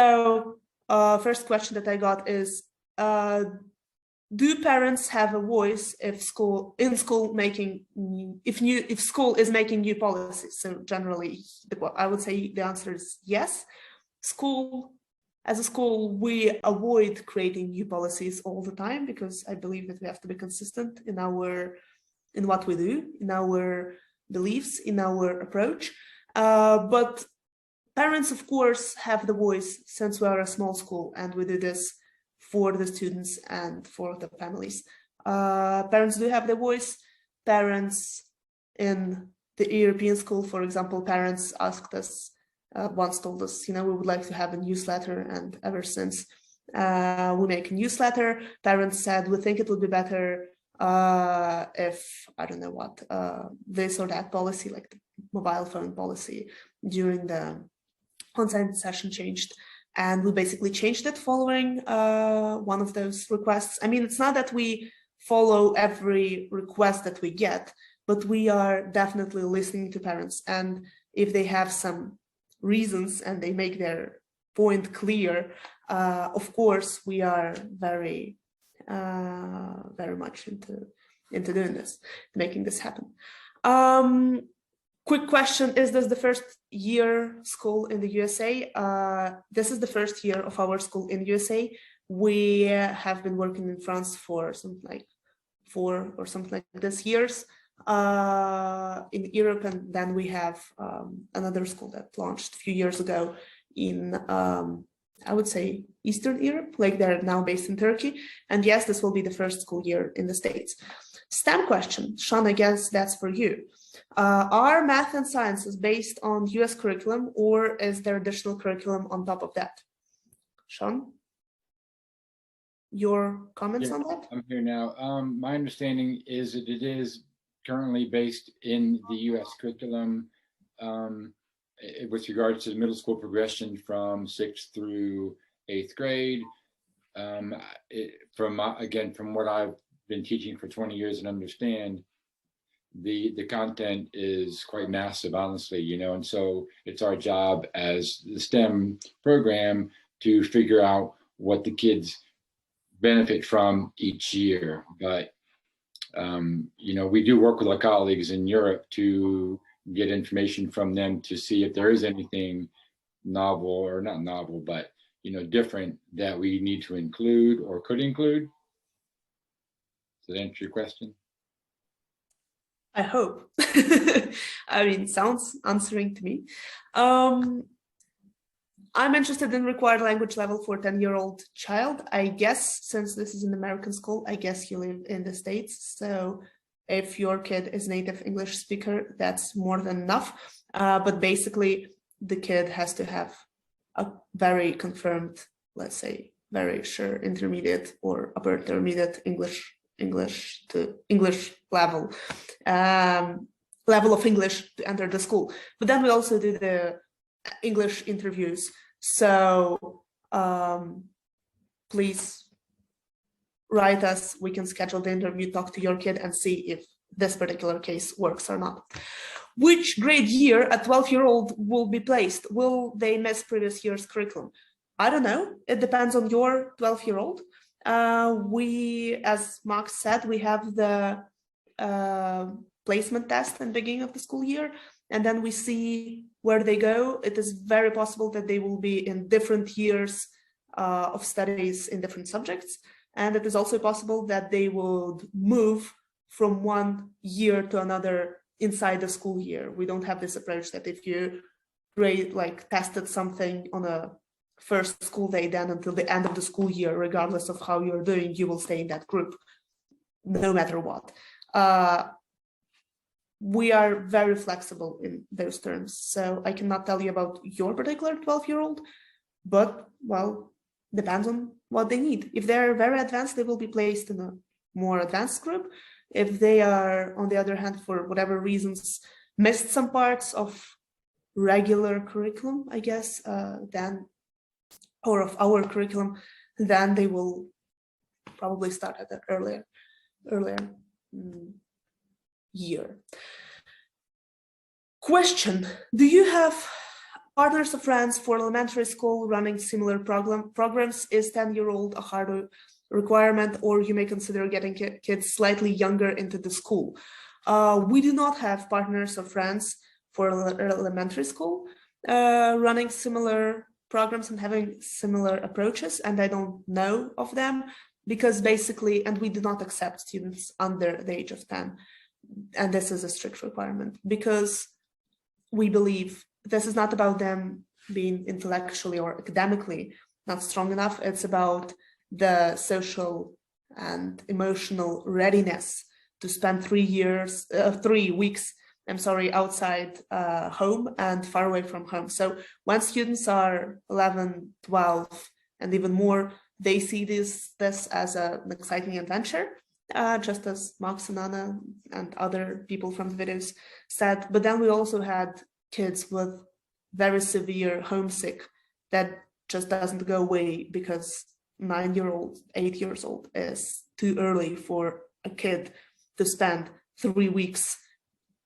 So first question that I got is, do parents have a voice if school is making new policies? So generally, I would say the answer is yes. As a school, we avoid creating new policies all the time because I believe that we have to be consistent in what we do, in our beliefs, in our approach. But parents, of course, have the voice since we are a small school and we do this for the students and for the families. Parents do have the voice. Parents in the European school, for example, parents asked us, once told us, we would like to have a newsletter, and ever since we make a newsletter, parents said, we think it would be better if, I don't know what, this or that policy, like the mobile phone policy during the on-site session changed. And we basically changed it following one of those requests. I mean, it's not that we follow every request that we get, but we are definitely listening to parents. And if they have some reasons and they make their point clear, of course, we are very much into doing this, making this happen. Quick question, is this the first year school in the USA? This is the first year of our school in USA. We have been working in France for something like 4 or something like this years in Europe, and then we have another school that launched a few years ago in, I would say, Eastern Europe, like they're now based in Turkey. And yes, this will be the first school year in the States. STEM question, Sean, I guess that's for you. Are math and sciences based on US curriculum, or is there additional curriculum on top of that? Sean, your comments on that? I'm here now. My understanding is that it is currently based in the US curriculum with regards to the middle school progression from 6th through 8th grade. From what I've been teaching for 20 years and understand, the content is quite massive, honestly, and so it's our job as the STEM program to figure out what the kids benefit from each year. But we do work with our colleagues in Europe to get information from them to see if there is anything novel, or not novel, but different that we need to include or could include. Does that answer your question? I hope. I mean, sounds answering to me. I'm interested in required language level for a 10-year-old child. I guess since this is an American school, I guess you live in the States. So if your kid is native English speaker, that's more than enough. But basically, the kid has to have a very confirmed, let's say, very sure intermediate or upper intermediate English level, level of English to enter the school. But then we also do the English interviews. So please write us. We can schedule the interview, talk to your kid, and see if this particular case works or not. Which grade year a 12-year-old will be placed? Will they miss previous year's curriculum? I don't know. It depends on your 12-year-old. We, as Max said, we have the placement test at the beginning of the school year, and then we see where they go. It is very possible that they will be in different years of studies in different subjects. And it is also possible that they would move from one year to another inside the school year. We don't have this approach that if you tested something on a first school day, then until the end of the school year, regardless of how you're doing, you will stay in that group, no matter what. We are very flexible in those terms. So I cannot tell you about your particular 12-year-old, but, well, depends on what they need. If they're very advanced, they will be placed in a more advanced group. If they are, on the other hand, for whatever reasons, missed some parts of regular curriculum, I guess, or of our curriculum, then they will probably start at an earlier year. Question: do you have Partners of France for elementary school running similar programs. Is 10-year-old a hard requirement, or you may consider getting kids slightly younger into the school? We do not have partners of France for elementary school running similar programs and having similar approaches, and I don't know of them, because basically, and we do not accept students under the age of 10, and this is a strict requirement, because we believe this is not about them being intellectually or academically not strong enough. It's about the social and emotional readiness to spend 3 weeks, outside home and far away from home. So when students are 11, 12, and even more, they see this as an exciting adventure, just as Max and Anna and other people from the videos said. But then we also had kids with very severe homesick that just doesn't go away, because 9-year-old, 8 years old is too early for a kid to spend 3 weeks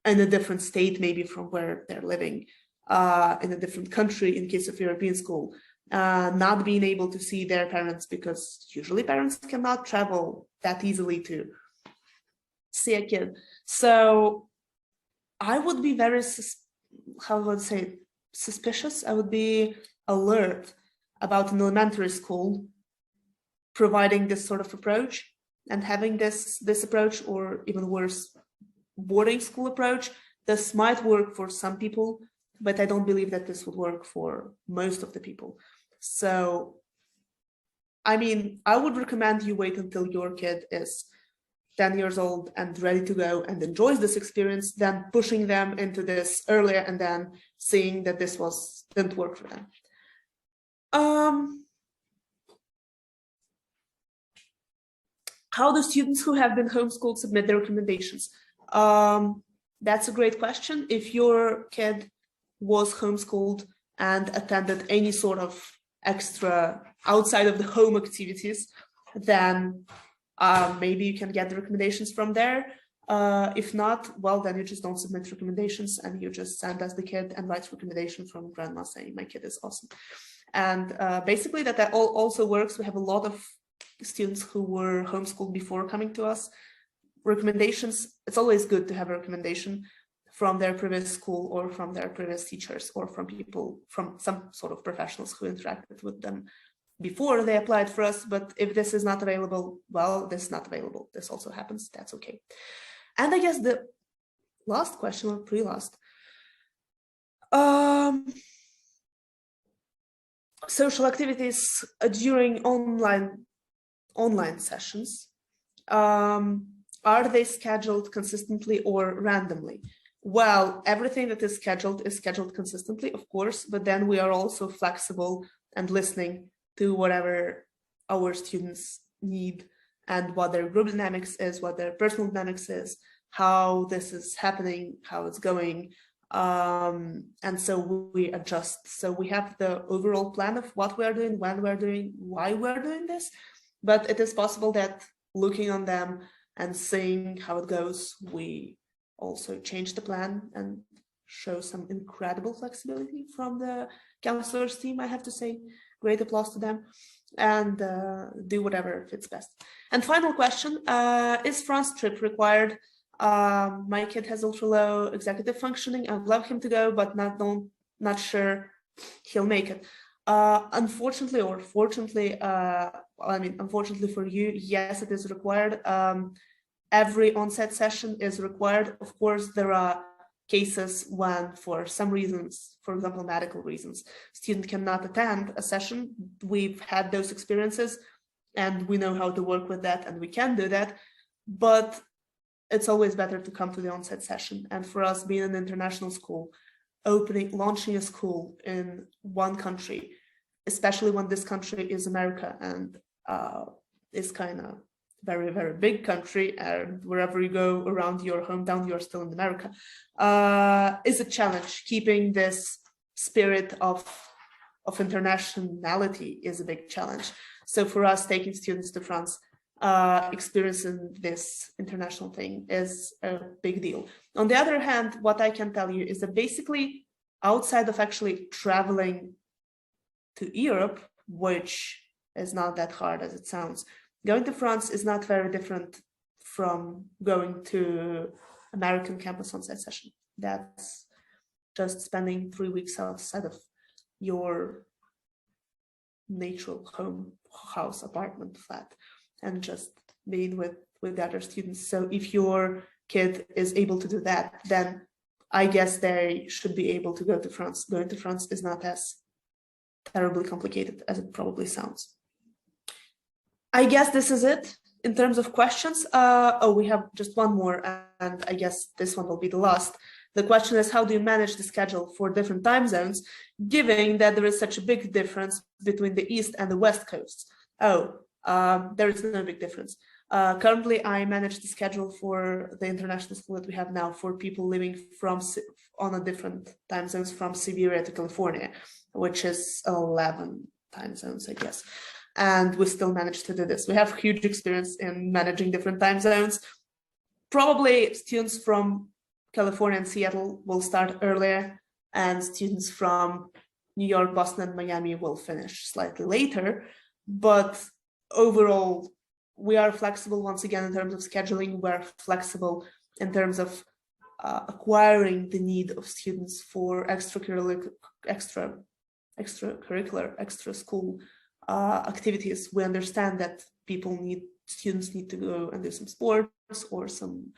in a different state, maybe from where they're living, in a different country in case of European school, not being able to see their parents, because usually parents cannot travel that easily to see a kid. So I would be very, suspicious. I would be alert about an elementary school providing this sort of approach and having this approach, or even worse, boarding school approach. This might work for some people, but I don't believe that this would work for most of the people. So, I mean, I would recommend you wait until your kid is 10 years old and ready to go and enjoys this experience, than pushing them into this earlier and then seeing that this didn't work for them. How do students who have been homeschooled submit their recommendations? That's a great question. If your kid was homeschooled and attended any sort of extra outside of the home activities, then maybe you can get the recommendations from there. If not, well, then you just don't submit recommendations, and you just send us the kid and write recommendation from grandma saying my kid is awesome. And basically that also works. We have a lot of students who were homeschooled before coming to us. Recommendations, it's always good to have a recommendation from their previous school or from their previous teachers or from people, from some sort of professionals who interacted with them before they applied for us. But if this is not available, well, this is not available. This also happens. That's okay. And I guess the last question, or pre-last, social activities during online sessions, are they scheduled consistently or randomly? Well, everything that is scheduled consistently, of course, but then we are also flexible and listening to whatever our students need and what their group dynamics is, what their personal dynamics is, how this is happening, how it's going. And so we adjust. So we have the overall plan of what we're doing, when we're doing, why we're doing this, but it is possible that looking on them and seeing how it goes, we also change the plan and show some incredible flexibility from the counselors team, I have to say. Great applause to them, and do whatever fits best. And final question, is France trip required? My kid has ultra low executive functioning. I'd love him to go, but not sure he'll make it. Unfortunately or fortunately, unfortunately for you, yes, it is required. Every on-site session is required. Of course, there are cases when, for some reasons, for example, medical reasons, student cannot attend a session. We've had those experiences and we know how to work with that, and we can do that, but it's always better to come to the on-site session. And for us, being an international school, launching a school in one country, especially when this country is America and is kind of very, very big country, and wherever you go around your hometown, you're still in America, is a challenge. Keeping this spirit of internationality is a big challenge. So for us, taking students to France, experiencing this international thing is a big deal. On the other hand, what I can tell you is that basically outside of actually traveling to Europe, which is not that hard as it sounds, going to France is not very different from going to American campus on-site session. That's just spending 3 weeks outside of your natural house, apartment, flat, and just being with the other students. So if your kid is able to do that, then I guess they should be able to go to France. Going to France is not as terribly complicated as it probably sounds. I guess this is it in terms of questions. Oh, we have just one more, and I guess this one will be the last. The question is, how do you manage the schedule for different time zones, given that there is such a big difference between the East and the West coasts? Oh, there is no big difference. Currently, I manage the schedule for the international school that we have now for people living on a different time zones from Siberia to California, which is 11 time zones, I guess. And we still manage to do this. We have huge experience in managing different time zones. Probably students from California and Seattle will start earlier, and students from New York, Boston, and Miami will finish slightly later. But overall, we are flexible once again in terms of scheduling. We're flexible in terms of acquiring the need of students for extracurricular, extra school activities. We understand that students need to go and do some sports or some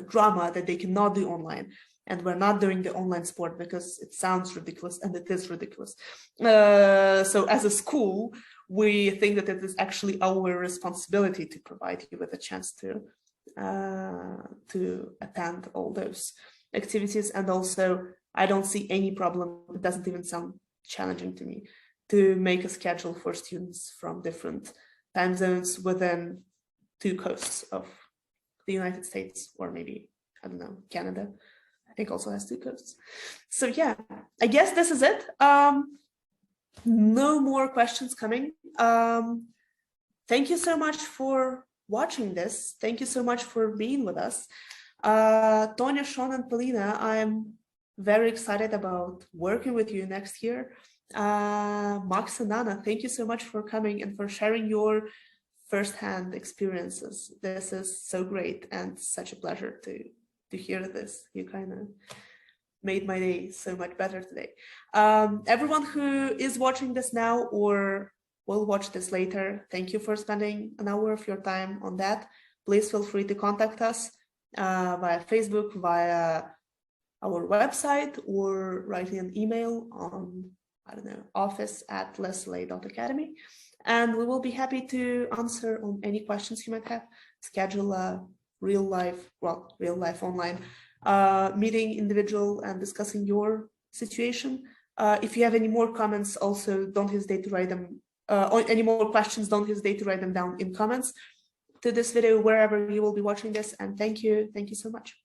drama that they cannot do online, and we're not doing the online sport because it sounds ridiculous, and it is ridiculous. So as a school, we think that it is actually our responsibility to provide you with a chance to attend all those activities. And also, I don't see any problem. It doesn't even sound challenging to me to make a schedule for students from different time zones within 2 coasts of the United States, or maybe, I don't know, Canada, I think also has 2 coasts. So yeah, I guess this is it. No more questions coming. Thank you so much for watching this. Thank you so much for being with us. Tonya, Sean, and Polina, I'm very excited about working with you next year. Max and Anna, thank you so much for coming and for sharing your firsthand experiences. This is so great and such a pleasure to hear this. You kind of made my day so much better today. Everyone who is watching this now or will watch this later, thank you for spending an hour of your time on that. Please feel free to contact us via Facebook, via our website, or write me an email on, I don't know, office@sallay.academy. And we will be happy to answer on any questions you might have, schedule a real life online meeting, individual, and discussing your situation. If you have any more comments, also don't hesitate to write them, or any more questions, don't hesitate to write them down in comments to this video, wherever you will be watching this. And thank you so much.